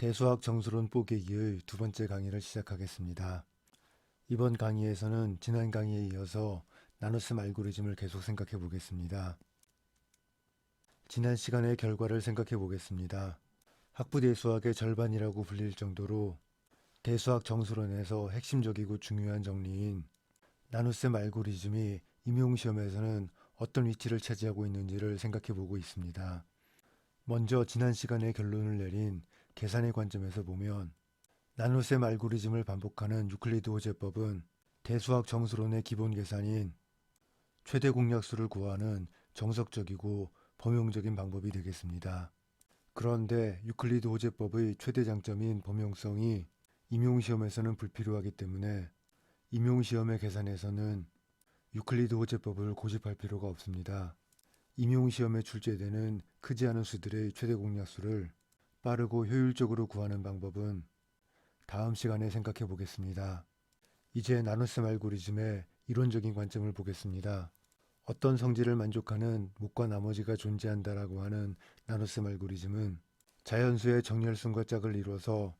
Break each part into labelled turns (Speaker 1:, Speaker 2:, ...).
Speaker 1: 대수학 정수론 뽀개기의 두 번째 강의를 시작하겠습니다. 이번 강의에서는 지난 강의에 이어서 나눗셈 알고리즘을 계속 생각해 보겠습니다. 지난 시간의 결과를 생각해 보겠습니다. 학부대수학의 절반이라고 불릴 정도로 대수학 정수론에서 핵심적이고 중요한 정리인 나눗셈 알고리즘이 임용시험에서는 어떤 위치를 차지하고 있는지를 생각해 보고 있습니다. 먼저 지난 시간에 결론을 내린 계산의 관점에서 보면 나눗셈 알고리즘을 반복하는 유클리드 호재법은 대수학 정수론의 기본 계산인 최대 공약수를 구하는 정석적이고 범용적인 방법이 되겠습니다. 그런데 유클리드 호재법의 최대 장점인 범용성이 임용시험에서는 불필요하기 때문에 임용시험의 계산에서는 유클리드 호재법을 고집할 필요가 없습니다. 임용시험에 출제되는 크지 않은 수들의 최대 공약수를 빠르고 효율적으로 구하는 방법은 다음 시간에 생각해 보겠습니다. 이제 나눗셈 알고리즘의 이론적인 관점을 보겠습니다. 어떤 성질을 만족하는 목과 나머지가 존재한다라고 하는 나눗셈 알고리즘은 자연수의 정렬성과 짝을 이뤄서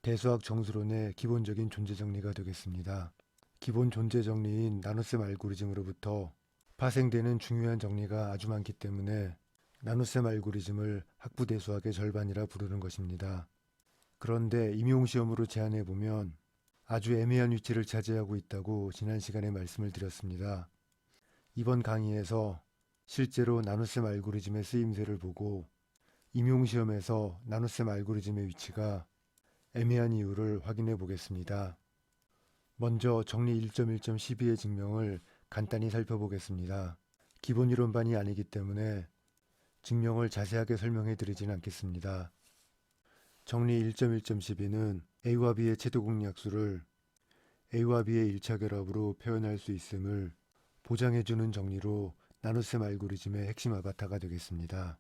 Speaker 1: 대수학 정수론의 기본적인 존재 정리가 되겠습니다. 기본 존재 정리인 나눗셈 알고리즘으로부터 파생되는 중요한 정리가 아주 많기 때문에 나눗셈 알고리즘을 학부대수학의 절반이라 부르는 것입니다. 그런데 임용시험으로 제안해 보면 아주 애매한 위치를 차지하고 있다고 지난 시간에 말씀을 드렸습니다. 이번 강의에서 실제로 나눗셈 알고리즘의 쓰임새를 보고 임용시험에서 나눗셈 알고리즘의 위치가 애매한 이유를 확인해 보겠습니다. 먼저 정리 1.1.12의 증명을 간단히 살펴보겠습니다. 기본이론반이 아니기 때문에 증명을 자세하게 설명해 드리진 않겠습니다. 정리 1.1.12는 A와 B의 최대공약수를 A와 B의 1차 결합으로 표현할 수 있음을 보장해주는 정리로 나눗셈 알고리즘의 핵심 아바타가 되겠습니다.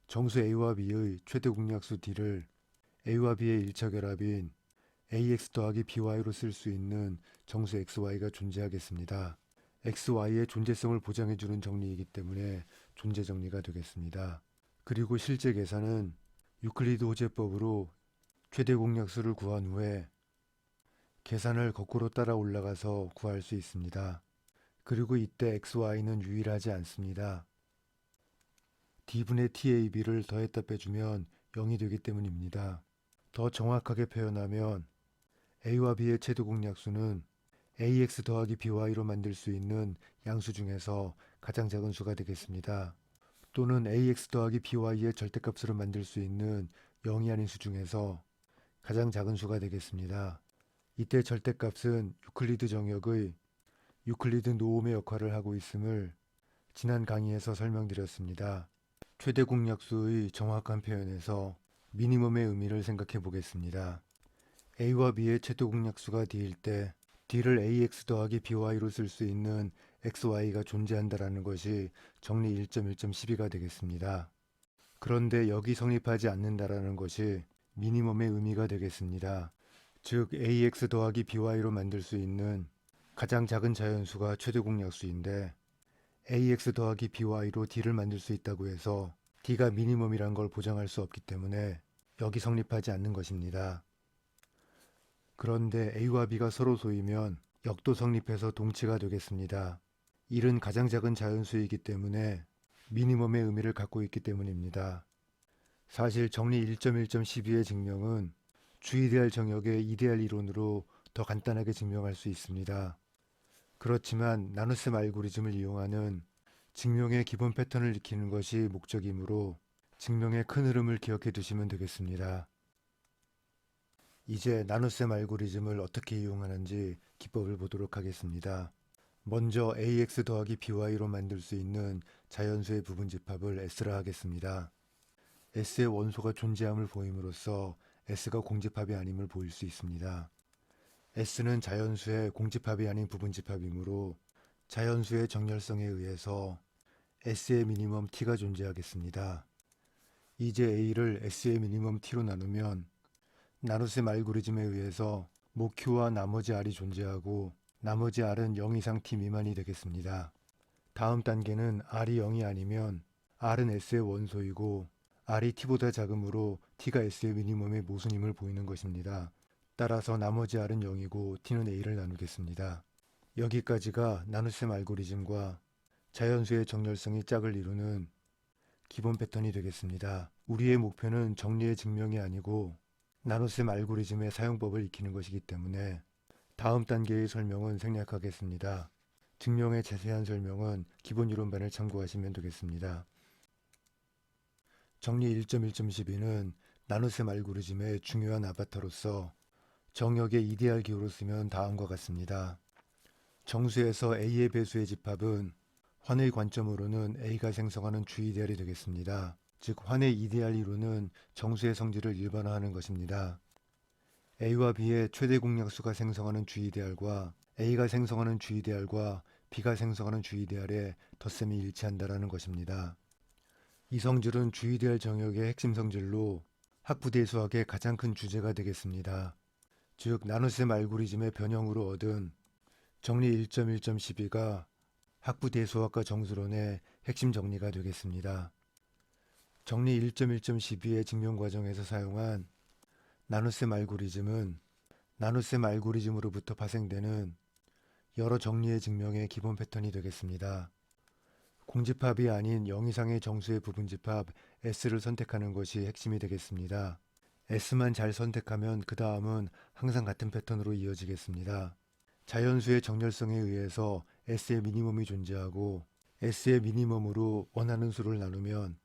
Speaker 1: 정수 A와 B의 최대공약수 D를 A와 B의 1차 결합인 AX 더하기 BY로 쓸 수 있는 정수 XY가 존재하겠습니다. XY의 존재성을 보장해주는 정리이기 때문에 존재 정리가 되겠습니다. 그리고 실제 계산은 유클리드 호재법으로 최대 공약수를 구한 후에 계산을 거꾸로 따라 올라가서 구할 수 있습니다. 그리고 이때 XY는 유일하지 않습니다. D분의 TAB를 더했다 빼주면 0이 되기 때문입니다. 더 정확하게 표현하면 A와 B의 최대 공약수는 AX 더하기 BY로 만들 수 있는 양수 중에서 가장 작은 수가 되겠습니다. 또는 AX 더하기 BY의 절대값으로 만들 수 있는 0이 아닌 수 중에서 가장 작은 수가 되겠습니다. 이때 절대값은 유클리드 정역의 유클리드 노음의 역할을 하고 있음을 지난 강의에서 설명드렸습니다. 최대 공약수의 정확한 표현에서 미니멈의 의미를 생각해 보겠습니다. A와 B의 최대 공약수가 D일 때 D를 AX 더하기 BY로 쓸 수 있는 XY가 존재한다라는 것이 정리 1.1.12가 되겠습니다. 그런데 여기 성립하지 않는다라는 것이 미니멈의 의미가 되겠습니다. 즉 AX 더하기 BY로 만들 수 있는 가장 작은 자연수가 최대 공약수인데 AX 더하기 BY로 D를 만들 수 있다고 해서 D가 미니멈이란 걸 보장할 수 없기 때문에 여기 성립하지 않는 것입니다. 그런데 A와 B가 서로 소이면 역도 성립해서 동치가 되겠습니다. 1은 가장 작은 자연수이기 때문에 미니멈의 의미를 갖고 있기 때문입니다. 사실 정리 1.1.12의 증명은 주이데알 정역의 이데알 이론으로 더 간단하게 증명할 수 있습니다. 그렇지만 나눗셈 알고리즘을 이용하는 증명의 기본 패턴을 익히는 것이 목적이므로 증명의 큰 흐름을 기억해 두시면 되겠습니다. 이제 나눗셈 알고리즘을 어떻게 이용하는지 기법을 보도록 하겠습니다. 먼저 AX 더하기 BY로 만들 수 있는 자연수의 부분집합을 S라 하겠습니다. S의 원소가 존재함을 보임으로써 S가 공집합이 아님을 보일 수 있습니다. S는 자연수의 공집합이 아닌 부분집합이므로 자연수의 정렬성에 의해서 S의 미니멈 T가 존재하겠습니다. 이제 A를 S의 미니멈 T로 나누면 나눗셈 알고리즘에 의해서 모 Q와 나머지 R이 존재하고 나머지 R은 0 이상 T 미만이 되겠습니다. 다음 단계는 R이 0이 아니면 R은 S의 원소이고 R이 T보다 작으므로 T가 S의 미니멈의 모순임을 보이는 것입니다. 따라서 나머지 R은 0이고 T는 A를 나누겠습니다. 여기까지가 나눗셈 알고리즘과 자연수의 정렬성이 짝을 이루는 기본 패턴이 되겠습니다. 우리의 목표는 정리의 증명이 아니고 나눗셈 알고리즘의 사용법을 익히는 것이기 때문에 다음 단계의 설명은 생략하겠습니다. 증명의 자세한 설명은 기본 이론반을 참고하시면 되겠습니다. 정리 1.1.12는 나눗셈 알고리즘의 중요한 아바타로서 정역의 이데알 기호로 쓰면 다음과 같습니다. 정수에서 A의 배수의 집합은 환의 관점으로는 A가 생성하는 주이데알이 되겠습니다. 즉 환의 이데알 이론은 정수의 성질을 일반화하는 것입니다. A와 B의 최대 공약수가 생성하는 주이데알과 A가 생성하는 주이데알과 B가 생성하는 주이데알의 덧셈이 일치한다라는 것입니다. 이 성질은 주이데알 정역의 핵심 성질로 학부대수학의 가장 큰 주제가 되겠습니다. 즉 나눗셈 알고리즘의 변형으로 얻은 정리 1.1.12가 학부대수학과 정수론의 핵심 정리가 되겠습니다. 정리 1.1.12의 증명 과정에서 사용한 나눗셈 알고리즘은 나눗셈 알고리즘으로부터 파생되는 여러 정리의 증명의 기본 패턴이 되겠습니다. 공집합이 아닌 0 이상의 정수의 부분집합 S를 선택하는 것이 핵심이 되겠습니다. S만 잘 선택하면 그 다음은 항상 같은 패턴으로 이어지겠습니다. 자연수의 정렬성에 의해서 S의 미니멈이 존재하고 S의 미니멈으로 원하는 수를 나누면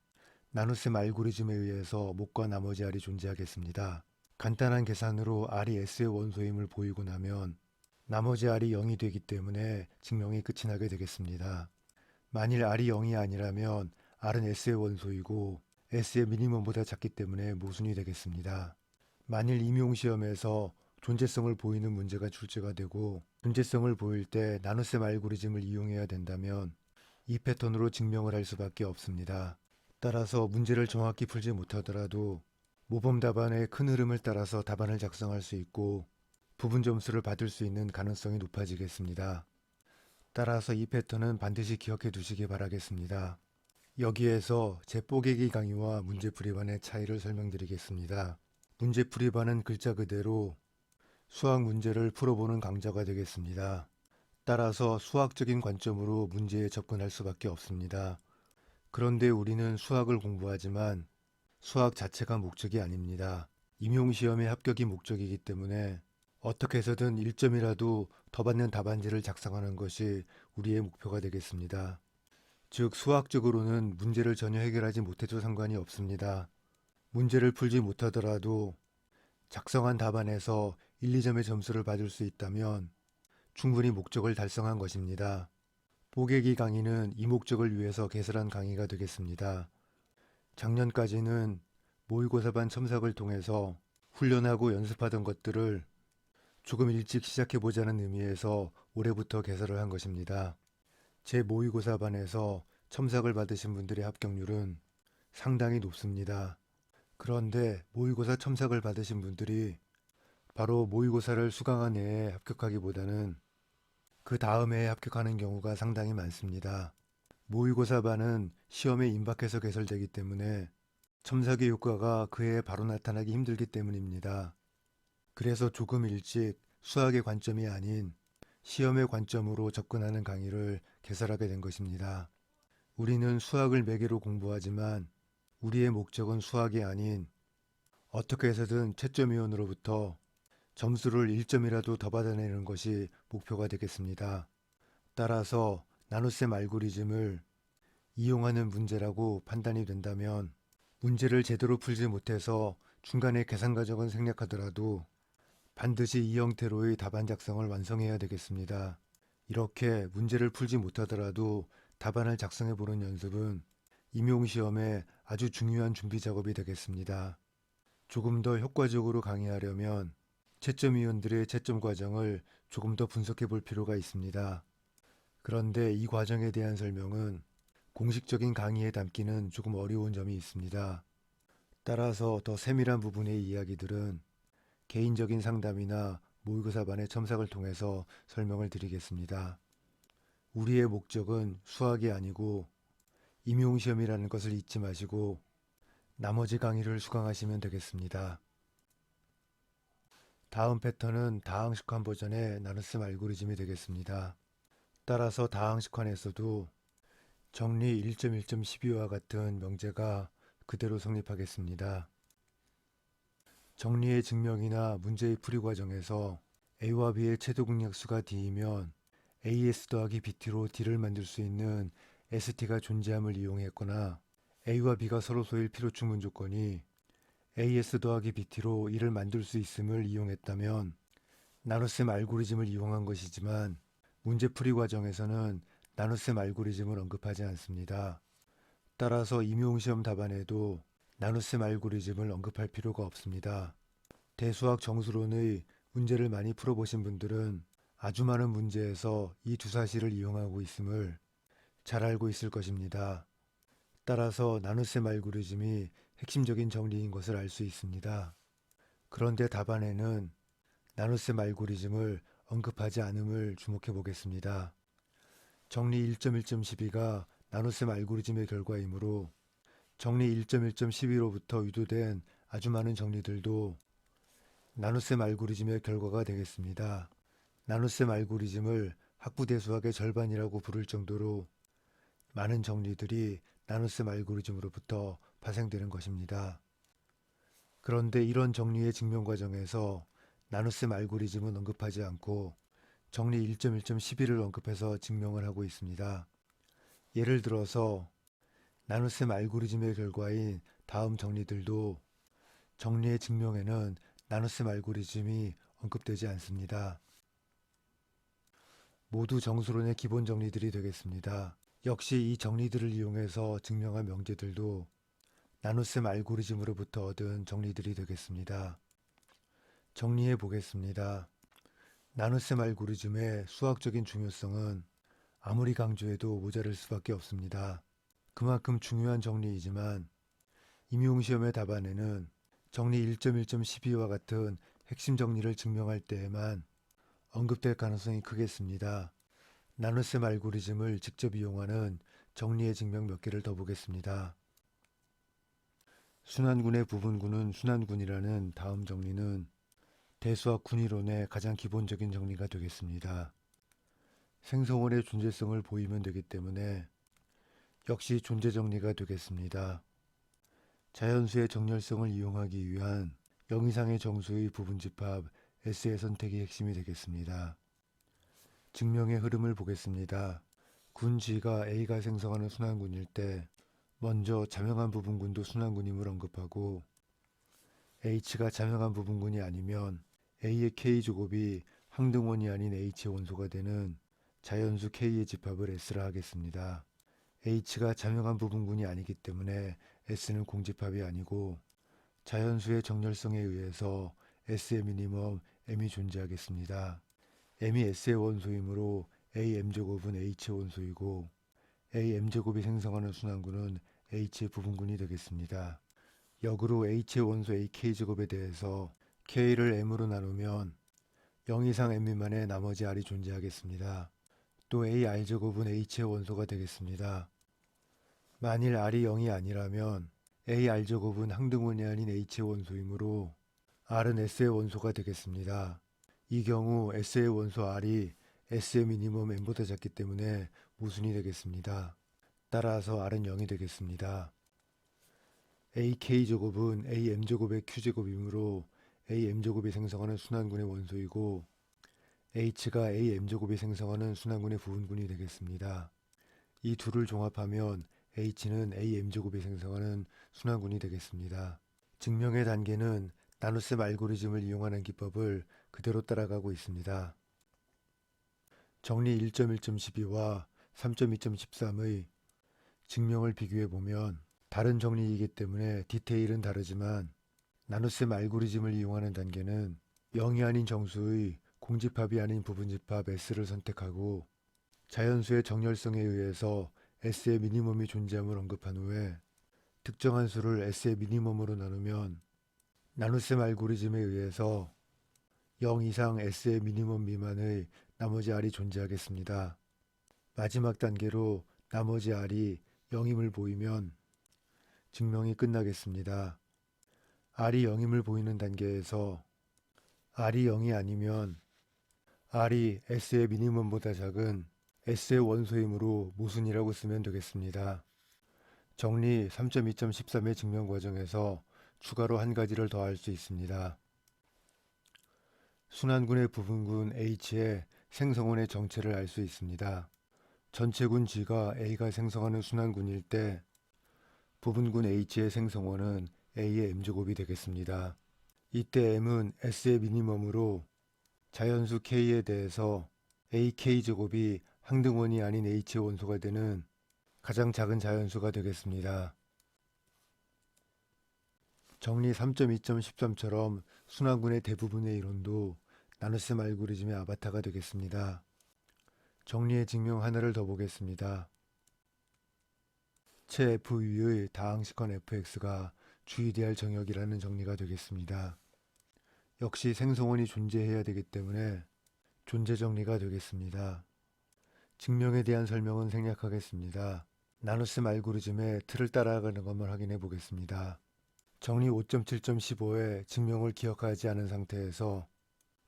Speaker 1: 나눗셈 알고리즘에 의해서 목과 나머지 R이 존재하겠습니다. 간단한 계산으로 R이 S의 원소임을 보이고 나면 나머지 R이 0이 되기 때문에 증명이 끝이 나게 되겠습니다. 만일 R이 0이 아니라면 R은 S의 원소이고 S의 미니멈보다 작기 때문에 모순이 되겠습니다. 만일 임용시험에서 존재성을 보이는 문제가 출제가 되고 존재성을 보일 때 나눗셈 알고리즘을 이용해야 된다면 이 패턴으로 증명을 할 수밖에 없습니다. 따라서 문제를 정확히 풀지 못하더라도 모범 답안의 큰 흐름을 따라서 답안을 작성할 수 있고 부분 점수를 받을 수 있는 가능성이 높아지겠습니다. 따라서 이 패턴은 반드시 기억해 두시기 바라겠습니다. 여기에서 제 뽀개기 강의와 문제풀이반의 차이를 설명드리겠습니다. 문제풀이반은 글자 그대로 수학 문제를 풀어보는 강좌가 되겠습니다. 따라서 수학적인 관점으로 문제에 접근할 수밖에 없습니다. 그런데 우리는 수학을 공부하지만 수학 자체가 목적이 아닙니다. 임용시험의 합격이 목적이기 때문에 어떻게 해서든 1점이라도 더 받는 답안지를 작성하는 것이 우리의 목표가 되겠습니다. 즉 수학적으로는 문제를 전혀 해결하지 못해도 상관이 없습니다. 문제를 풀지 못하더라도 작성한 답안에서 1, 2점의 점수를 받을 수 있다면 충분히 목적을 달성한 것입니다. 뽀개기 강의는 이 목적을 위해서 개설한 강의가 되겠습니다. 작년까지는 모의고사반 첨삭을 통해서 훈련하고 연습하던 것들을 조금 일찍 시작해보자는 의미에서 올해부터 개설을 한 것입니다. 제 모의고사반에서 첨삭을 받으신 분들의 합격률은 상당히 높습니다. 그런데 모의고사 첨삭을 받으신 분들이 바로 모의고사를 수강한 해에 합격하기보다는 그 다음 해에 합격하는 경우가 상당히 많습니다. 모의고사반은 시험에 임박해서 개설되기 때문에 첨삭의 효과가 그 해에 바로 나타나기 힘들기 때문입니다. 그래서 조금 일찍 수학의 관점이 아닌 시험의 관점으로 접근하는 강의를 개설하게 된 것입니다. 우리는 수학을 매개로 공부하지만 우리의 목적은 수학이 아닌 어떻게 해서든 채점위원으로부터 점수를 1점이라도 더 받아내는 것이 목표가 되겠습니다. 따라서 나눗셈 알고리즘을 이용하는 문제라고 판단이 된다면 문제를 제대로 풀지 못해서 중간에 계산 과정은 생략하더라도 반드시 이 형태로의 답안 작성을 완성해야 되겠습니다. 이렇게 문제를 풀지 못하더라도 답안을 작성해 보는 연습은 임용시험에 아주 중요한 준비 작업이 되겠습니다. 조금 더 효과적으로 강의하려면 채점위원들의 채점 과정을 조금 더 분석해 볼 필요가 있습니다. 그런데 이 과정에 대한 설명은 공식적인 강의에 담기는 조금 어려운 점이 있습니다. 따라서 더 세밀한 부분의 이야기들은 개인적인 상담이나 모의고사반의 첨삭을 통해서 설명을 드리겠습니다. 우리의 목적은 수학이 아니고 임용시험이라는 것을 잊지 마시고 나머지 강의를 수강하시면 되겠습니다. 다음 패턴은 다항식환 버전의 나눗셈 알고리즘이 되겠습니다. 따라서 다항식환에서도 정리 1.1.12와 같은 명제가 그대로 성립하겠습니다. 정리의 증명이나 문제의 풀이 과정에서 A와 B의 최대 공약수가 D이면 AS 더하기 BT로 D를 만들 수 있는 ST가 존재함을 이용했거나 A와 B가 서로 소일 필요충분 조건이 AS 더하기 BT로 이를 만들 수 있음을 이용했다면 나눗셈 알고리즘을 이용한 것이지만 문제풀이 과정에서는 나눗셈 알고리즘을 언급하지 않습니다. 따라서 임용시험 답안에도 나눗셈 알고리즘을 언급할 필요가 없습니다. 대수학 정수론의 문제를 많이 풀어보신 분들은 아주 많은 문제에서 이 두 사실을 이용하고 있음을 잘 알고 있을 것입니다. 따라서 나눗셈 알고리즘이 핵심적인 정리인 것을 알 수 있습니다. 그런데 답안에는 나눗셈 알고리즘을 언급하지 않음을 주목해 보겠습니다. 정리 1.1.12가 나눗셈 알고리즘의 결과이므로 정리 1.1.12로부터 유도된 아주 많은 정리들도 나눗셈 알고리즘의 결과가 되겠습니다. 나눗셈 알고리즘을 학부대수학의 절반이라고 부를 정도로 많은 정리들이 나눗셈 알고리즘으로부터 파생되는 것입니다. 그런데 이런 정리의 증명 과정에서 나눗셈 알고리즘은 언급하지 않고 정리 1.1.11을 언급해서 증명을 하고 있습니다. 예를 들어서 나눗셈 알고리즘의 결과인 다음 정리들도 정리의 증명에는 나눗셈 알고리즘이 언급되지 않습니다. 모두 정수론의 기본 정리들이 되겠습니다. 역시 이 정리들을 이용해서 증명한 명제들도 나눗셈 알고리즘으로부터 얻은 정리들이 되겠습니다. 정리해 보겠습니다. 나눗셈 알고리즘의 수학적인 중요성은 아무리 강조해도 모자랄 수밖에 없습니다. 그만큼 중요한 정리이지만 임용시험의 답안에는 정리 1.1.12와 같은 핵심 정리를 증명할 때에만 언급될 가능성이 크겠습니다. 나눗셈 알고리즘을 직접 이용하는 정리의 증명 몇 개를 더 보겠습니다. 순환군의 부분군은 순환군이라는 다음 정리는 대수학 군이론의 가장 기본적인 정리가 되겠습니다. 생성원의 존재성을 보이면 되기 때문에 역시 존재 정리가 되겠습니다. 자연수의 정렬성을 이용하기 위한 0 이상의 정수의 부분집합 S의 선택이 핵심이 되겠습니다. 증명의 흐름을 보겠습니다. 군 G가 A가 생성하는 순환군일 때 먼저 자명한 부분군도 순환군임을 언급하고 H가 자명한 부분군이 아니면 A의 K제곱이 항등원이 아닌 H의 원소가 되는 자연수 K의 집합을 S라 하겠습니다. H가 자명한 부분군이 아니기 때문에 S는 공집합이 아니고 자연수의 정렬성에 의해서 S의 미니멈 M이 존재하겠습니다. M이 S의 원소이므로 AM제곱은 H의 원소이고 AM제곱이 생성하는 순환군은 H의 부분군이 되겠습니다. 역으로 H의 원소 AK제곱에 대해서 K를 M으로 나누면 0 이상 M 미만의 나머지 R이 존재하겠습니다. 또 AR제곱은 H의 원소가 되겠습니다. 만일 R이 0이 아니라면 AR제곱은 항등원이 아닌 H의 원소이므로 R은 S의 원소가 되겠습니다. 이 경우 S의 원소 R이 S의 미니멈 M보다 작기 때문에 모순이 되겠습니다. 따라서 R은 0이 되겠습니다. AK제곱은 AM제곱의 Q제곱이므로 AM제곱이 생성하는 순환군의 원소이고 H가 AM제곱이 생성하는 순환군의 부분군이 되겠습니다. 이 둘을 종합하면 H는 AM제곱이 생성하는 순환군이 되겠습니다. 증명의 단계는 나눗셈 알고리즘을 이용하는 기법을 그대로 따라가고 있습니다. 정리 1.1.12와 3.2.13의 증명을 비교해보면 다른 정리이기 때문에 디테일은 다르지만 나눗셈 알고리즘을 이용하는 단계는 0이 아닌 정수의 공집합이 아닌 부분집합 S를 선택하고 자연수의 정렬성에 의해서 S의 미니멈이 존재함을 언급한 후에 특정한 수를 S의 미니멈으로 나누면 나눗셈 알고리즘에 의해서 0 이상 S의 미니멈 미만의 나머지 R이 존재하겠습니다. 마지막 단계로 나머지 R이 0임을 보이면 증명이 끝나겠습니다. R이 0임을 보이는 단계에서 R이 0이 아니면 R이 S의 미니멈보다 작은 S의 원소이므로 모순이라고 쓰면 되겠습니다. 정리 3.2.13의 증명 과정에서 추가로 한 가지를 더 할 수 있습니다. 순환군의 부분군 H의 생성원의 정체를 알 수 있습니다. 전체군 G가 A가 생성하는 순환군일 때 부분군 H의 생성원은 A의 M제곱이 되겠습니다. 이때 M은 S의 미니멈으로 자연수 K에 대해서 AK제곱이 항등원이 아닌 H의 원소가 되는 가장 작은 자연수가 되겠습니다. 정리 3.2.13처럼 순환군의 대부분의 이론도 나눗셈 알고리즘의 아바타가 되겠습니다. 정리의 증명 하나를 더 보겠습니다. 체 FU의 다항식헌 fx가 주의대할 정역이라는 정리가 되겠습니다. 역시 생성원이 존재해야 되기 때문에 존재 정리가 되겠습니다. 증명에 대한 설명은 생략하겠습니다. 나눗셈 알고리즘의 틀을 따라가는 것만 확인해 보겠습니다. 정리 5.7.15의 증명을 기억하지 않은 상태에서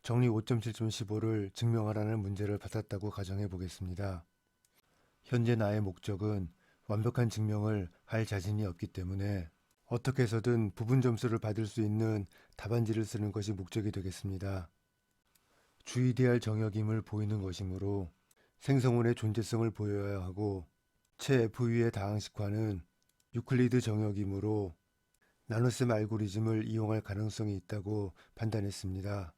Speaker 1: 정리 5.7.15를 증명하라는 문제를 받았다고 가정해 보겠습니다. 현재 나의 목적은 완벽한 증명을 할 자신이 없기 때문에 어떻게 해서든 부분 점수를 받을 수 있는 답안지를 쓰는 것이 목적이 되겠습니다. 주의대할 정역임을 보이는 것이므로 생성원의 존재성을 보여야 하고 체 FU의 다항식화는 유클리드 정역이므로 나눗셈 알고리즘을 이용할 가능성이 있다고 판단했습니다.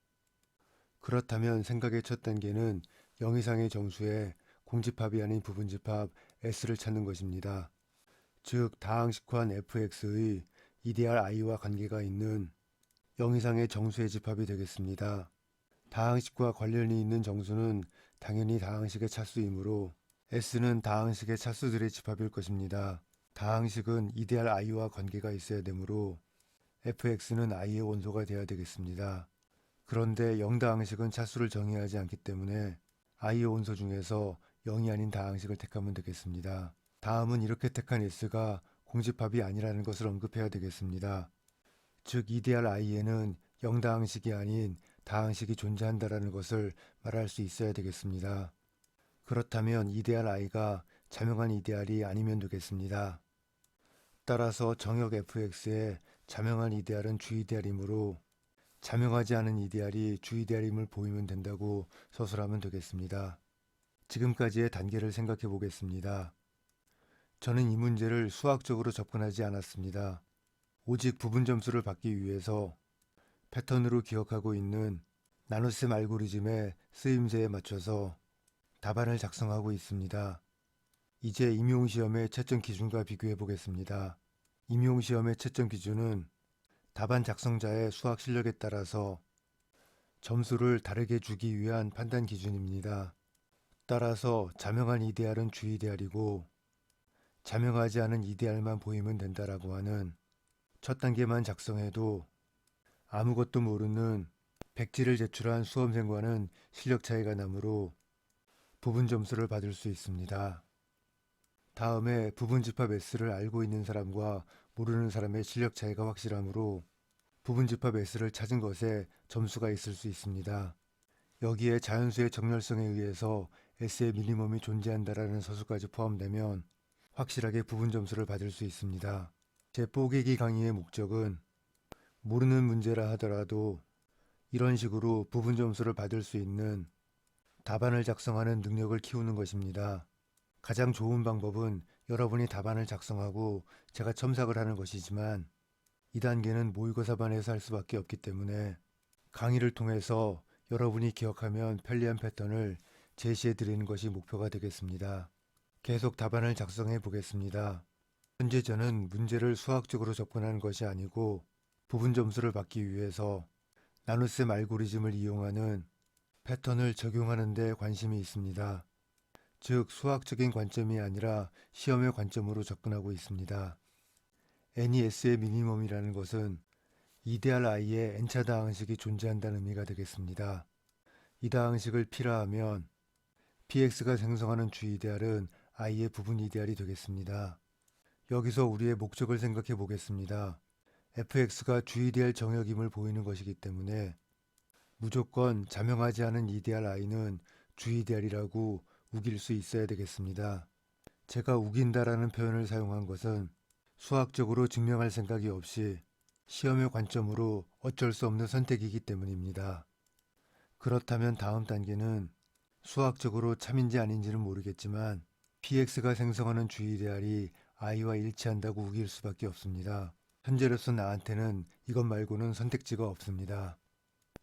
Speaker 1: 그렇다면 생각의 첫 단계는 0 이상의 정수의 공집합이 아닌 부분집합 S를 찾는 것입니다. 즉 다항식환 fx의 EDR i와 관계가 있는 0 이상의 정수의 집합이 되겠습니다. 다항식과 관련이 있는 정수는 당연히 다항식의 차수이므로 S는 다항식의 차수들의 집합일 것입니다. 다항식은 EDR i와 관계가 있어야 되므로 fx는 i의 원소가 되어야 되겠습니다. 그런데 0다항식은 차수를 정의하지 않기 때문에 i의 원소 중에서 0이 아닌 다항식을 택하면 되겠습니다. 다음은 이렇게 택한 S가 공집합이 아니라는 것을 언급해야 되겠습니다. 즉 EDR i에는 0다항식이 아닌 다항식이 존재한다는 것을 말할 수 있어야 되겠습니다. 그렇다면 EDR i가 자명한 EDR이 아니면 되겠습니다. 따라서 정역 fx의 자명한 EDR은 주-EDR이므로 자명하지 않은 EDR이 주-EDR임을 보이면 된다고 서술하면 되겠습니다. 지금까지의 단계를 생각해 보겠습니다. 저는 이 문제를 수학적으로 접근하지 않았습니다. 오직 부분 점수를 받기 위해서 패턴으로 기억하고 있는 나눗셈 알고리즘의 쓰임새에 맞춰서 답안을 작성하고 있습니다. 이제 임용시험의 채점 기준과 비교해 보겠습니다. 임용시험의 채점 기준은 답안 작성자의 수학 실력에 따라서 점수를 다르게 주기 위한 판단 기준입니다. 따라서 자명한 EDR은 주-EDR이고 자명하지 않은 EDR만 보이면 된다라고 하는 첫 단계만 작성해도 아무것도 모르는 백지를 제출한 수험생과는 실력 차이가 나므로 부분 점수를 받을 수 있습니다. 다음에 부분집합 S를 알고 있는 사람과 모르는 사람의 실력 차이가 확실하므로 부분집합 S를 찾은 것에 점수가 있을 수 있습니다. 여기에 자연수의 정렬성에 의해서 S의 미니멈이 존재한다라는 서술까지 포함되면 확실하게 부분 점수를 받을 수 있습니다. 제 뽀개기 강의의 목적은 모르는 문제라 하더라도 이런 식으로 부분 점수를 받을 수 있는 답안을 작성하는 능력을 키우는 것입니다. 가장 좋은 방법은 여러분이 답안을 작성하고 제가 첨삭을 하는 것이지만 이 단계는 모의고사반에서 할 수밖에 없기 때문에 강의를 통해서 여러분이 기억하면 편리한 패턴을 제시해 드리는 것이 목표가 되겠습니다. 계속 답안을 작성해 보겠습니다. 현재 저는 문제를 수학적으로 접근하는 것이 아니고 부분 점수를 받기 위해서 나눗셈 알고리즘을 이용하는 패턴을 적용하는 데 관심이 있습니다. 즉 수학적인 관점이 아니라 시험의 관점으로 접근하고 있습니다. n이 S의 미니멈이라는 것은 EDR i의 n차 다항식이 존재한다는 의미가 되겠습니다. 이 다항식을 P라 하면 PX가 생성하는 주-EDR은 i의 부분 EDR이 되겠습니다. 여기서 우리의 목적을 생각해 보겠습니다. fx가 주이데알 정역임을 보이는 것이기 때문에 무조건 자명하지 않은 이데알 i는 주이데알이라고 우길 수 있어야 되겠습니다. 제가 우긴다라는 표현을 사용한 것은 수학적으로 증명할 생각이 없이 시험의 관점으로 어쩔 수 없는 선택이기 때문입니다. 그렇다면 다음 단계는 수학적으로 참인지 아닌지는 모르겠지만 px가 생성하는 주이데알이 i와 일치한다고 우길 수밖에 없습니다. 현재로서 나한테는 이것 말고는 선택지가 없습니다.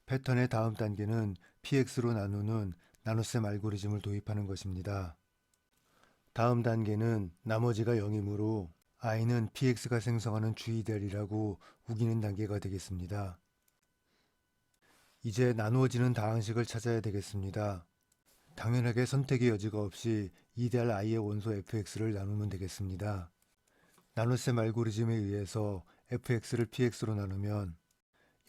Speaker 1: 패턴의 다음 단계는 px로 나누는 나눗셈 알고리즘을 도입하는 것입니다. 다음 단계는 나머지가 0이므로 i는 px가 생성하는 주이데알이라고 우기는 단계가 되겠습니다. 이제 나누어지는 다항식을 찾아야 되겠습니다. 당연하게 선택의 여지가 없이 이데알 i의 원소 fx를 나누면 되겠습니다. 나눗셈 알고리즘에 의해서 fx를 px로 나누면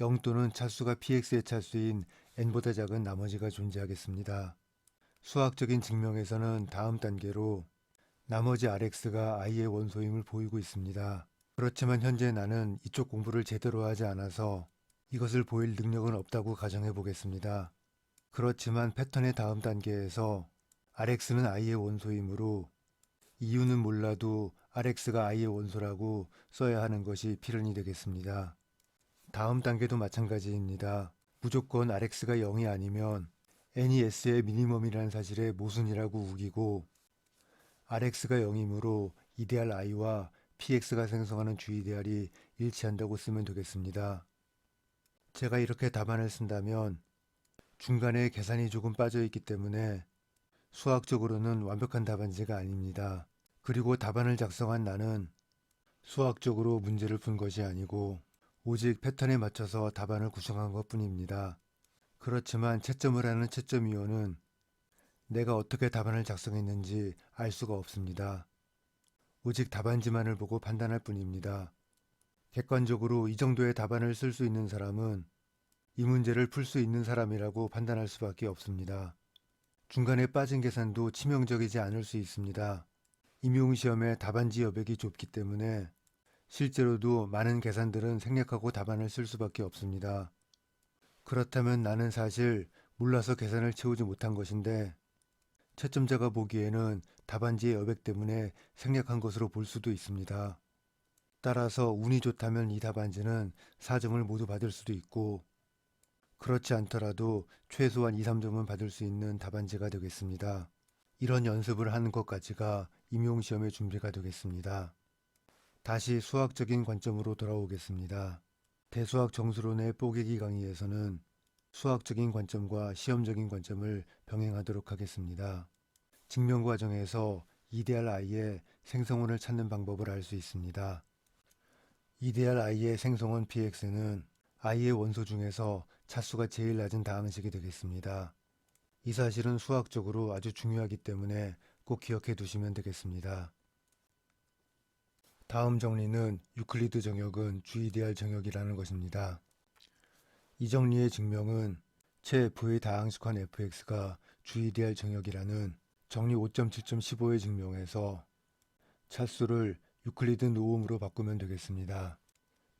Speaker 1: 0 또는 차수가 px의 차수인 n보다 작은 나머지가 존재하겠습니다. 수학적인 증명에서는 다음 단계로 나머지 rx가 i의 원소임을 보이고 있습니다. 그렇지만 현재 나는 이쪽 공부를 제대로 하지 않아서 이것을 보일 능력은 없다고 가정해 보겠습니다. 그렇지만 패턴의 다음 단계에서 rx는 i의 원소이므로 이유는 몰라도 rx가 i의 원소라고 써야 하는 것이 필연이 되겠습니다. 다음 단계도 마찬가지입니다. 무조건 rx가 0이 아니면 n이 s의 미니멈이라는 사실에 모순이라고 우기고 rx가 0이므로 이데알 i와 px가 생성하는 주이데알이 일치한다고 쓰면 되겠습니다. 제가 이렇게 답안을 쓴다면 중간에 계산이 조금 빠져 있기 때문에 수학적으로는 완벽한 답안지가 아닙니다. 그리고 답안을 작성한 나는 수학적으로 문제를 푼 것이 아니고 오직 패턴에 맞춰서 답안을 구성한 것 뿐입니다. 그렇지만 채점을 하는 채점위원은 내가 어떻게 답안을 작성했는지 알 수가 없습니다. 오직 답안지만을 보고 판단할 뿐입니다. 객관적으로 이 정도의 답안을 쓸 수 있는 사람은 이 문제를 풀 수 있는 사람이라고 판단할 수밖에 없습니다. 중간에 빠진 계산도 치명적이지 않을 수 있습니다. 임용시험의 답안지 여백이 좁기 때문에 실제로도 많은 계산들은 생략하고 답안을 쓸 수밖에 없습니다. 그렇다면 나는 사실 몰라서 계산을 채우지 못한 것인데 채점자가 보기에는 답안지의 여백 때문에 생략한 것으로 볼 수도 있습니다. 따라서 운이 좋다면 이 답안지는 4점을 모두 받을 수도 있고 그렇지 않더라도 최소한 2, 3점은 받을 수 있는 답안지가 되겠습니다. 이런 연습을 하는 것까지가 임용시험의 준비가 되겠습니다. 다시 수학적인 관점으로 돌아오겠습니다. 대수학 정수론의 뽀개기 강의에서는 수학적인 관점과 시험적인 관점을 병행하도록 하겠습니다. 증명 과정에서 이데알 i의 생성원을 찾는 방법을 알 수 있습니다. 이데알 i의 생성원 px는 i의 원소 중에서 차수가 제일 낮은 다항식이 되겠습니다. 이 사실은 수학적으로 아주 중요하기 때문에 꼭 기억해 두시면 되겠습니다. 다음 정리는 유클리드 정역은 주이데알 정역이라는 것입니다. 이 정리의 증명은 체 f의 다항식환 fx가 주이데알 정역이라는 정리 5.7.15의 증명에서 차수를 유클리드 노음으로 바꾸면 되겠습니다.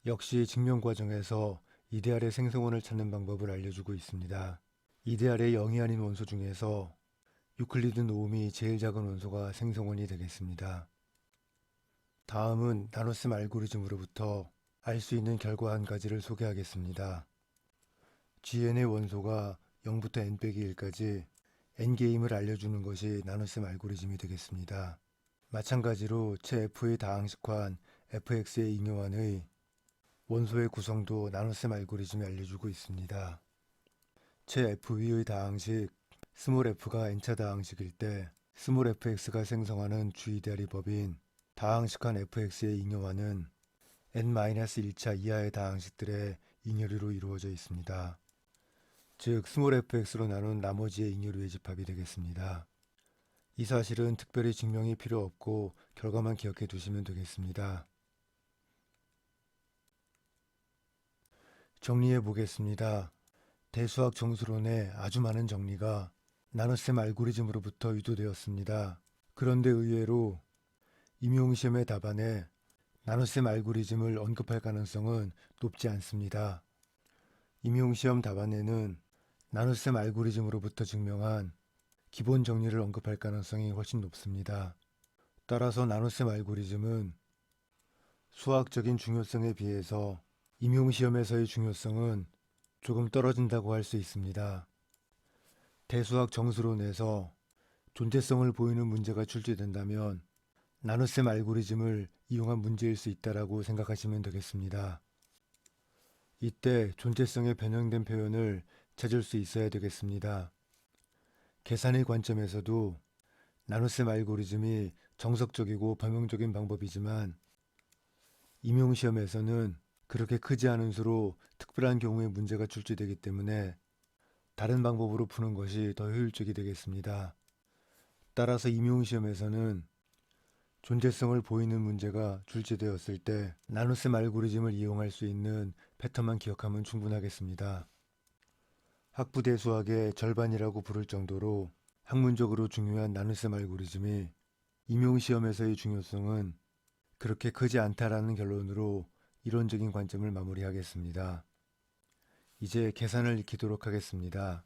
Speaker 1: 역시 증명 과정에서 이데알의 생성원을 찾는 방법을 알려주고 있습니다. 이데알의 0이 아닌 원소 중에서 유클리드 노음이 제일 작은 원소가 생성원이 되겠습니다. 다음은 나눗셈 알고리즘으로부터 알 수 있는 결과 한 가지를 소개하겠습니다. GN의 원소가 0부터 n-1까지 n게임을 알려주는 것이 나눗셈 알고리즘이 되겠습니다. 마찬가지로 체 f의 다항식환 fx의 잉여환의 원소의 구성도 나눗셈 알고리즘이 알려주고 있습니다. 체 fv의 다항식 스몰 f가 n차 다항식일 때 스몰 fx가 생성하는 주이데알의 법인 다항식환 fx의 잉여환은 n-1차 이하의 다항식들의 잉여류로 이루어져 있습니다. 즉 스몰 fx로 나눈 나머지의 잉여류의 집합이 되겠습니다. 이 사실은 특별히 증명이 필요 없고 결과만 기억해 두시면 되겠습니다. 정리해 보겠습니다. 대수학 정수론의 아주 많은 정리가 나눗셈 알고리즘으로부터 유도되었습니다. 그런데 의외로 임용시험의 답안에 나눗셈 알고리즘을 언급할 가능성은 높지 않습니다. 임용시험 답안에는 나눗셈 알고리즘으로부터 증명한 기본 정리를 언급할 가능성이 훨씬 높습니다. 따라서 나눗셈 알고리즘은 수학적인 중요성에 비해서 임용시험에서의 중요성은 조금 떨어진다고 할 수 있습니다. 대수학 정수론에서 존재성을 보이는 문제가 출제된다면 나눗셈 알고리즘을 이용한 문제일 수 있다고 생각하시면 되겠습니다. 이때 존재성에 변형된 표현을 찾을 수 있어야 되겠습니다. 계산의 관점에서도 나눗셈 알고리즘이 정석적이고 범용적인 방법이지만 임용시험에서는 그렇게 크지 않은 수로 특별한 경우에 문제가 출제되기 때문에 다른 방법으로 푸는 것이 더 효율적이 되겠습니다. 따라서 임용시험에서는 존재성을 보이는 문제가 출제되었을 때 나눗셈 알고리즘을 이용할 수 있는 패턴만 기억하면 충분하겠습니다. 학부대 수학의 절반이라고 부를 정도로 학문적으로 중요한 나눗셈 알고리즘이 임용시험에서의 중요성은 그렇게 크지 않다라는 결론으로 이론적인 관점을 마무리하겠습니다. 이제 계산을 익히도록 하겠습니다.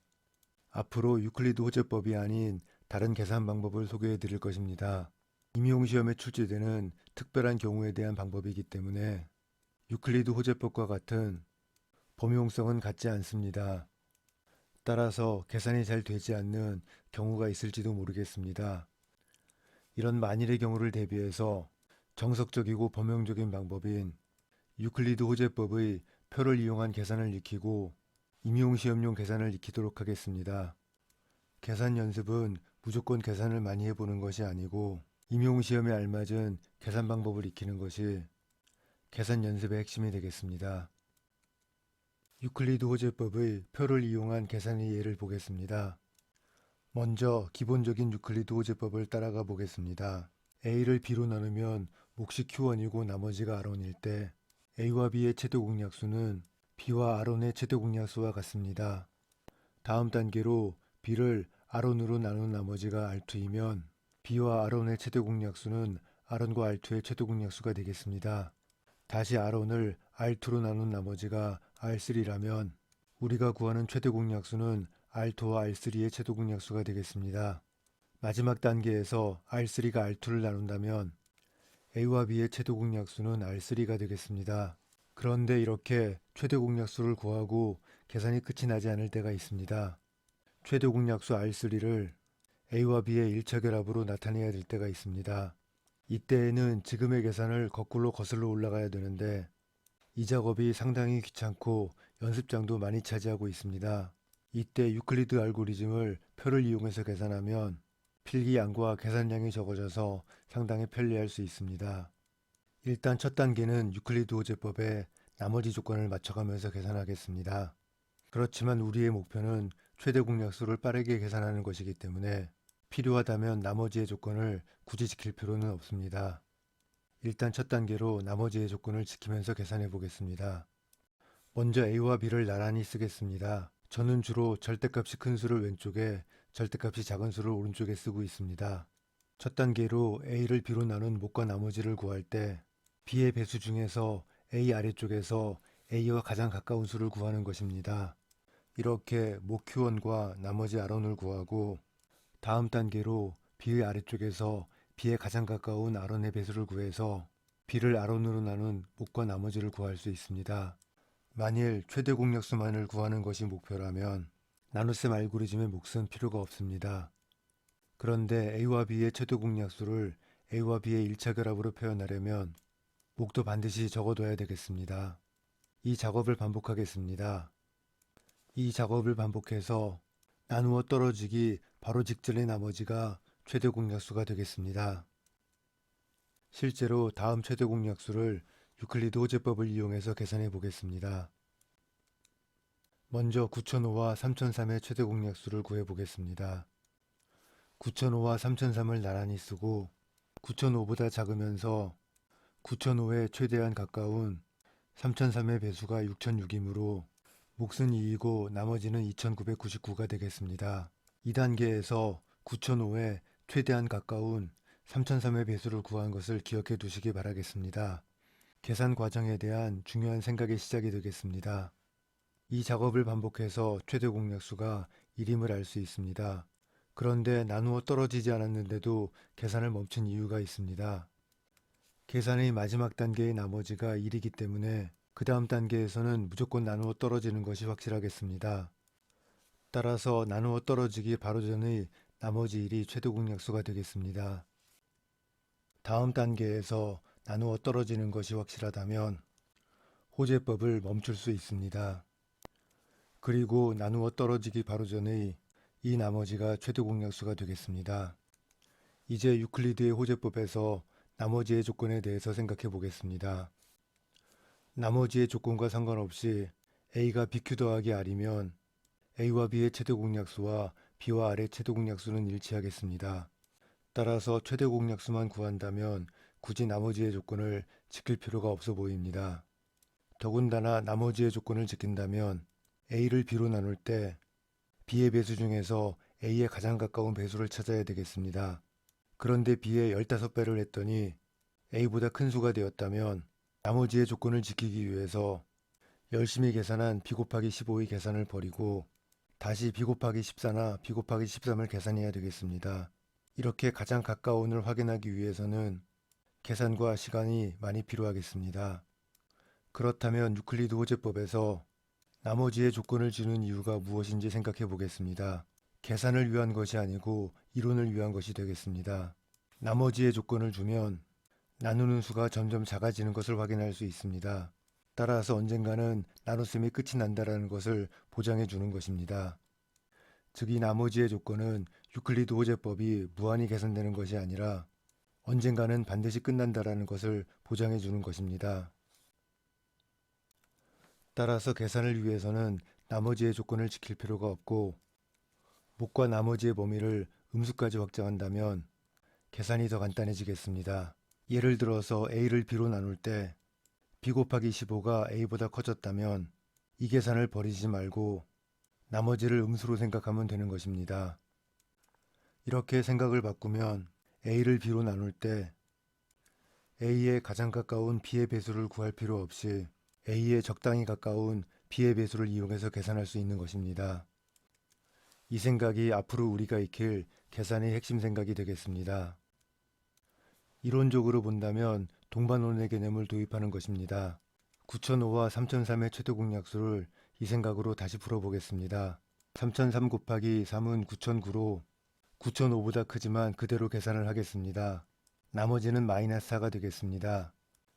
Speaker 1: 앞으로 유클리드 호재법이 아닌 다른 계산 방법을 소개해 드릴 것입니다. 임용시험에 출제되는 특별한 경우에 대한 방법이기 때문에 유클리드 호재법과 같은 범용성은 갖지 않습니다. 따라서 계산이 잘 되지 않는 경우가 있을지도 모르겠습니다. 이런 만일의 경우를 대비해서 정석적이고 범용적인 방법인 유클리드 호재법의 표를 이용한 계산을 익히고 임용시험용 계산을 익히도록 하겠습니다. 계산 연습은 무조건 계산을 많이 해보는 것이 아니고 임용시험에 알맞은 계산 방법을 익히는 것이 계산 연습의 핵심이 되겠습니다. 유클리드 호재법의 표를 이용한 계산의 예를 보겠습니다. 먼저 기본적인 유클리드 호재법을 따라가 보겠습니다. A를 B로 나누면 몫이 Q1이고 나머지가 R1일 때 A와 B의 최대 공약수는 B와 R1의 최대 공약수와 같습니다. 다음 단계로 B를 R1으로 나눈 나머지가 R2이면 B와 R1의 최대 공약수는 R1과 R2의 최대 공약수가 되겠습니다. 다시 R1을 R2로 나눈 나머지가 R3라면 우리가 구하는 최대 공약수는 R2와 R3의 최대 공약수가 되겠습니다. 마지막 단계에서 R3가 R2를 나눈다면 A와 B의 최대 공약수는 R3가 되겠습니다. 그런데 이렇게 최대 공약수를 구하고 계산이 끝이 나지 않을 때가 있습니다. 최대 공약수 R3를 A와 B의 1차 결합으로 나타내야 될 때가 있습니다. 이때에는 지금의 계산을 거꾸로 거슬러 올라가야 되는데 이 작업이 상당히 귀찮고 연습장도 많이 차지하고 있습니다. 이때 유클리드 알고리즘을 표를 이용해서 계산하면 필기양과 계산량이 적어져서 상당히 편리할 수 있습니다. 일단 첫 단계는 유클리드 호재법에 나머지 조건을 맞춰가면서 계산하겠습니다. 그렇지만 우리의 목표는 최대 공약수를 빠르게 계산하는 것이기 때문에 필요하다면 나머지의 조건을 굳이 지킬 필요는 없습니다. 일단 첫 단계로 나머지의 조건을 지키면서 계산해 보겠습니다. 먼저 A와 B를 나란히 쓰겠습니다. 저는 주로 절대값이 큰 수를 왼쪽에 절대값이 작은 수를 오른쪽에 쓰고 있습니다. 첫 단계로 A를 B로 나눈 몫과 나머지를 구할 때 B의 배수 중에서 A 아래쪽에서 A와 가장 가까운 수를 구하는 것입니다. 이렇게 몫 Q1과 나머지 R1을 구하고 다음 단계로 B의 아래쪽에서 B에 가장 가까운 R1의 배수를 구해서 B를 R1으로 나눈 몫과 나머지를 구할 수 있습니다. 만일 최대 공약수만을 구하는 것이 목표라면 나눗셈 알고리즘의 몫은 필요가 없습니다. 그런데 A와 B의 최대 공약수를 A와 B의 1차 결합으로 표현하려면 몫도 반드시 적어둬야 되겠습니다. 이 작업을 반복하겠습니다. 이 작업을 반복해서 나누어 떨어지기 바로 직전의 나머지가 최대 공약수가 되겠습니다. 실제로 다음 최대 공약수를 유클리드 호재법을 이용해서 계산해 보겠습니다. 먼저 9005와 3003의 최대 공약수를 구해 보겠습니다. 9005와 3003을 나란히 쓰고 9005보다 작으면서 9005에 최대한 가까운 3003의 배수가 6006이므로 몫은 2이고 나머지는 2999가 되겠습니다. 2단계에서 9005에 최대한 가까운 3003의 배수를 구한 것을 기억해 두시기 바라겠습니다. 계산 과정에 대한 중요한 생각의 시작이 되겠습니다. 이 작업을 반복해서 최대 공약수가 1임을 알 수 있습니다. 그런데 나누어 떨어지지 않았는데도 계산을 멈춘 이유가 있습니다. 계산의 마지막 단계의 나머지가 1이기 때문에 그 다음 단계에서는 무조건 나누어 떨어지는 것이 확실하겠습니다. 따라서 나누어 떨어지기 바로 전의 나머지 1이 최대 공약수가 되겠습니다. 다음 단계에서 나누어 떨어지는 것이 확실하다면 호재법을 멈출 수 있습니다. 그리고 나누어 떨어지기 바로 전의 이 나머지가 최대 공약수가 되겠습니다. 이제 유클리드의 호재법에서 나머지의 조건에 대해서 생각해 보겠습니다. 나머지의 조건과 상관없이 A가 BQ 더하기 R이면 A와 B의 최대 공약수와 B와 R의 최대 공약수는 일치하겠습니다. 따라서 최대 공약수만 구한다면 굳이 나머지의 조건을 지킬 필요가 없어 보입니다. 더군다나 나머지의 조건을 지킨다면 A를 B로 나눌 때 B의 배수 중에서 A에 가장 가까운 배수를 찾아야 되겠습니다. 그런데 B에 15배를 했더니 A보다 큰 수가 되었다면 나머지의 조건을 지키기 위해서 열심히 계산한 B 곱하기 15의 계산을 버리고 다시 B 곱하기 14나 B 곱하기 13을 계산해야 되겠습니다. 이렇게 가장 가까운을 확인하기 위해서는 계산과 시간이 많이 필요하겠습니다. 그렇다면 유클리드 호재법에서 나머지의 조건을 주는 이유가 무엇인지 생각해 보겠습니다. 계산을 위한 것이 아니고 이론을 위한 것이 되겠습니다. 나머지의 조건을 주면 나누는 수가 점점 작아지는 것을 확인할 수 있습니다. 따라서 언젠가는 나눗셈이 끝이 난다라는 것을 보장해 주는 것입니다. 즉 이 나머지의 조건은 유클리드 호재법이 무한히 계산되는 것이 아니라 언젠가는 반드시 끝난다라는 것을 보장해 주는 것입니다. 따라서 계산을 위해서는 나머지의 조건을 지킬 필요가 없고 목과 나머지의 범위를 음수까지 확장한다면 계산이 더 간단해지겠습니다. 예를 들어서 A를 B로 나눌 때 B 곱하기 15가 A보다 커졌다면 이 계산을 버리지 말고 나머지를 음수로 생각하면 되는 것입니다. 이렇게 생각을 바꾸면 A를 B로 나눌 때 A에 가장 가까운 B의 배수를 구할 필요 없이 A에 적당히 가까운 B의 배수를 이용해서 계산할 수 있는 것입니다. 이 생각이 앞으로 우리가 익힐 계산의 핵심 생각이 되겠습니다. 이론적으로 본다면 동반원의 개념을 도입하는 것입니다. 9005와 3003의 최대 공약수를 이 생각으로 다시 풀어보겠습니다. 3003 곱하기 3은 9009로 9005보다 크지만 그대로 계산을 하겠습니다. 나머지는 마이너스 4가 되겠습니다.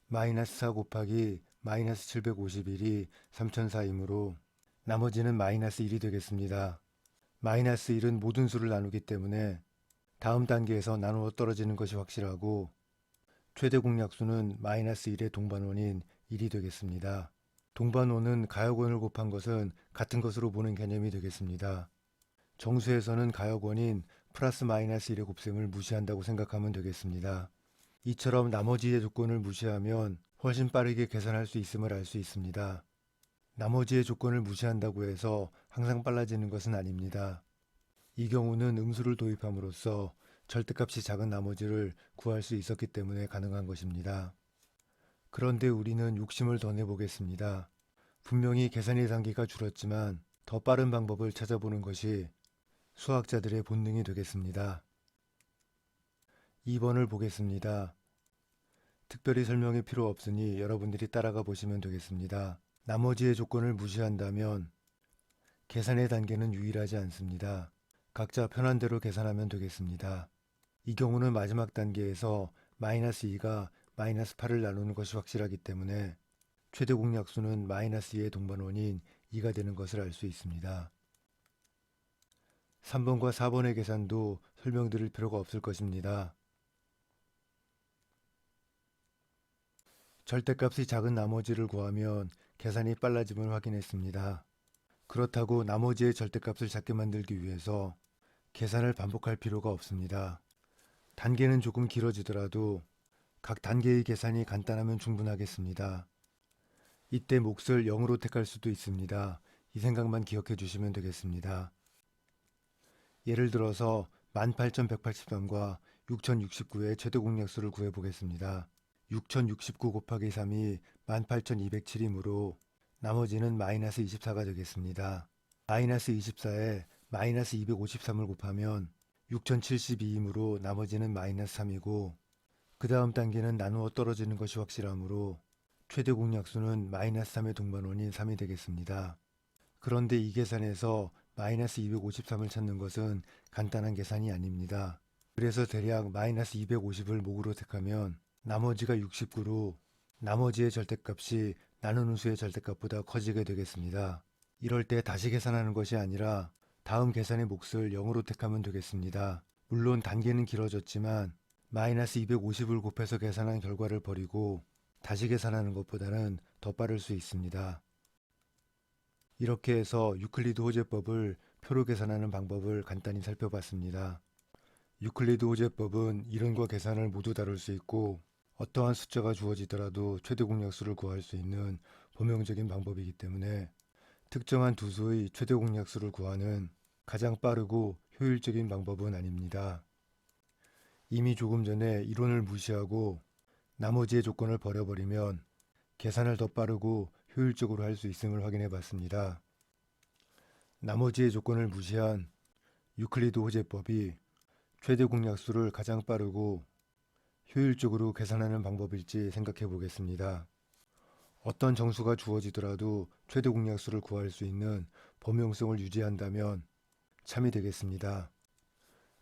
Speaker 1: 마이너스 4 곱하기 마이너스 751이 3004이므로 나머지는 마이너스 1이 되겠습니다. 마이너스 1은 모든 수를 나누기 때문에 다음 단계에서 나누어 떨어지는 것이 확실하고 최대 공약수는 마이너스 1의 동반원인 1이 되겠습니다. 동반원은 가역원을 곱한 것은 같은 것으로 보는 개념이 되겠습니다. 정수에서는 가역원인 플러스 마이너스 1의 곱셈을 무시한다고 생각하면 되겠습니다. 이처럼 나머지의 조건을 무시하면 훨씬 빠르게 계산할 수 있음을 알 수 있습니다. 나머지의 조건을 무시한다고 해서 항상 빨라지는 것은 아닙니다. 이 경우는 음수를 도입함으로써 절대값이 작은 나머지를 구할 수 있었기 때문에 가능한 것입니다. 그런데 우리는 욕심을 더 내보겠습니다. 분명히 계산의 단계가 줄었지만 더 빠른 방법을 찾아보는 것이 수학자들의 본능이 되겠습니다. 2번을 보겠습니다. 특별히 설명이 필요 없으니 여러분들이 따라가 보시면 되겠습니다. 나머지의 조건을 무시한다면 계산의 단계는 유일하지 않습니다. 각자 편한 대로 계산하면 되겠습니다. 이 경우는 마지막 단계에서 마이너스 2가 마이너스 8을 나누는 것이 확실하기 때문에 최대 공약수는 마이너스 2의 동반원인 2가 되는 것을 알 수 있습니다. 3번과 4번의 계산도 설명드릴 필요가 없을 것입니다. 절대값이 작은 나머지를 구하면 계산이 빨라짐을 확인했습니다. 그렇다고 나머지의 절대값을 작게 만들기 위해서 계산을 반복할 필요가 없습니다. 단계는 조금 길어지더라도 각 단계의 계산이 간단하면 충분하겠습니다. 이때 몫을 0으로 택할 수도 있습니다. 이 생각만 기억해 주시면 되겠습니다. 예를 들어서 18183과 6069의 최대 공약수를 구해보겠습니다. 6069 곱하기 3이 18207이므로 나머지는 마이너스 24가 되겠습니다. 마이너스 24에 마이너스 253을 곱하면 6072이므로 나머지는 마이너스 3이고 그 다음 단계는 나누어 떨어지는 것이 확실하므로 최대 공약수는 마이너스 3의 동반원인 3이 되겠습니다. 그런데 이 계산에서 마이너스 253을 찾는 것은 간단한 계산이 아닙니다. 그래서 대략 마이너스 250을 목으로 택하면 나머지가 69로 나머지의 절대값이 나누는 수의 절대값보다 커지게 되겠습니다. 이럴 때 다시 계산하는 것이 아니라 다음 계산의 몫을 0으로 택하면 되겠습니다. 물론 단계는 길어졌지만 마이너스 250을 곱해서 계산한 결과를 버리고 다시 계산하는 것보다는 더 빠를 수 있습니다. 이렇게 해서 유클리드 호재법을 표로 계산하는 방법을 간단히 살펴봤습니다. 유클리드 호재법은 이론과 계산을 모두 다룰 수 있고 어떠한 숫자가 주어지더라도 최대 공약수를 구할 수 있는 범용적인 방법이기 때문에 특정한 두 수의 최대 공약수를 구하는 가장 빠르고 효율적인 방법은 아닙니다. 이미 조금 전에 이론을 무시하고 나머지의 조건을 버려버리면 계산을 더 빠르고 효율적으로 할 수 있음을 확인해 봤습니다. 나머지의 조건을 무시한 유클리드 호재법이 최대 공약수를 가장 빠르고 효율적으로 계산하는 방법일지 생각해 보겠습니다. 어떤 정수가 주어지더라도 최대 공약수를 구할 수 있는 범용성을 유지한다면 참이 되겠습니다.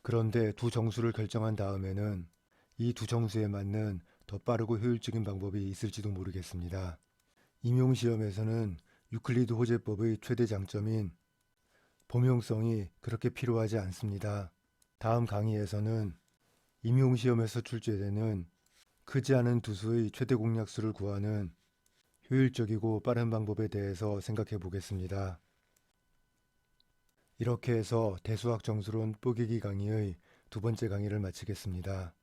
Speaker 1: 그런데 두 정수를 결정한 다음에는 이 두 정수에 맞는 더 빠르고 효율적인 방법이 있을지도 모르겠습니다. 임용시험에서는 유클리드 호재법의 최대 장점인 범용성이 그렇게 필요하지 않습니다. 다음 강의에서는 임용시험에서 출제되는 크지 않은 두 수의 최대 공약수를 구하는 효율적이고 빠른 방법에 대해서 생각해 보겠습니다. 이렇게 해서 대수학 정수론 뽀개기 강의의 두 번째 강의를 마치겠습니다.